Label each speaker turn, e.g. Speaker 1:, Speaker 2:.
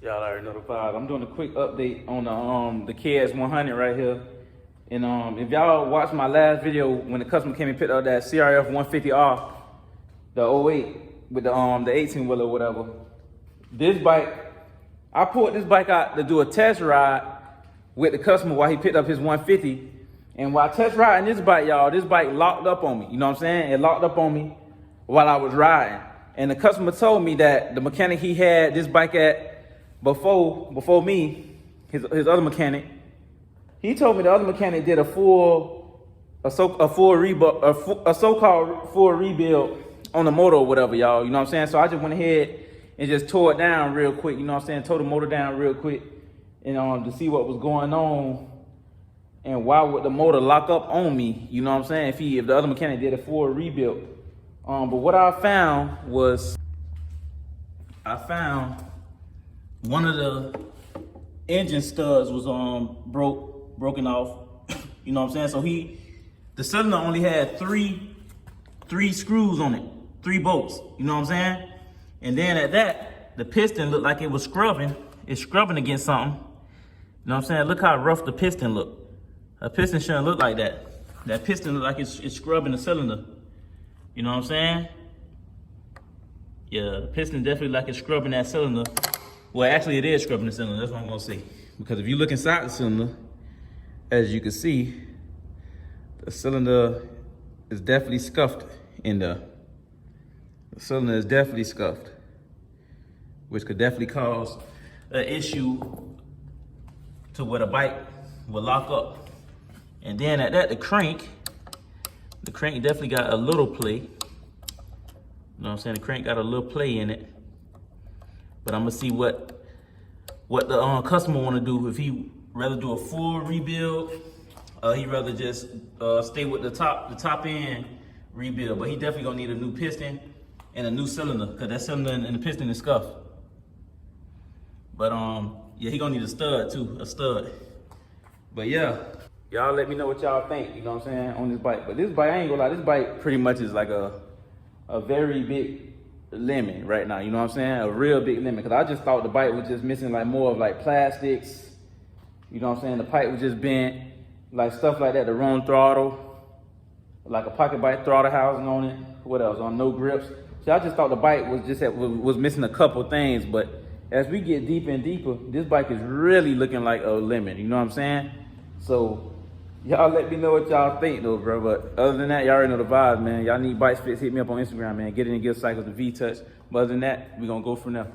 Speaker 1: Y'all already know the vibe. I'm doing a quick update on the Kx85 right here. And if y'all watched my last video when the customer came and picked up that CRF 150R, the 08 with the 18 wheeler or whatever. This bike, I pulled this bike out to do a test ride with the customer while he picked up his 150. And while test riding this bike, y'all, this bike locked up on me. You know what I'm saying? It locked up on me while I was riding. And the customer told me that the mechanic he had this bike at before me, his other mechanic, he told me the other mechanic did a so-called full rebuild on the motor or whatever, y'all. You know what I'm saying? So I just went ahead and just tore it down real quick. You know what I'm saying? Tore the motor down real quick, and to see what was going on and why would the motor lock up on me. You know what I'm saying? If the other mechanic did a full rebuild. But what I found was one of the engine studs was broken off. You know what I'm saying? So the cylinder only had three screws on it, 3 bolts. You know what I'm saying? And then at that, the piston looked like it was scrubbing. It's scrubbing against something. You know what I'm saying? Look how rough the piston looked. A piston shouldn't look like that. That piston look like it's scrubbing the cylinder. You know what I'm saying? Yeah, the piston definitely like it's scrubbing that cylinder. Well, actually it is scrubbing the cylinder, that's what I'm gonna say. Because if you look inside the cylinder, as you can see, the cylinder is definitely scuffed in there. The cylinder is definitely scuffed, which could definitely cause an issue to where the bike will lock up. And then at that, the crank definitely got a little play. You know what I'm saying? The crank got a little play in it. But I'm gonna see what the customer wanna do. If he rather do a full rebuild, he rather just stay with the top end rebuild. But he definitely gonna need a new piston and a new cylinder, cause that cylinder and the piston is scuffed. But yeah, he gonna need a stud too, a stud. But yeah, y'all let me know what y'all think, you know what I'm saying, on this bike. But this bike, I ain't gonna lie, this bike pretty much is like a very big lemon right now, you know what I'm saying? A real big lemon, because I just thought the bike was just missing like more of like plastics, you know what I'm saying? The pipe was just bent, like stuff like that, the wrong throttle, like a pocket bike throttle housing on it. What else? On no grips. So I just thought the bike was just was missing a couple things, but as we get deeper and deeper, this bike is really looking like a lemon, you know what I'm saying? So y'all let me know what y'all think though, bro. But other than that, y'all already know the vibes, man. Y'all need bike fits, hit me up on Instagram, man. Get it and give cycles the V-Touch. But other than that, we gonna go from there.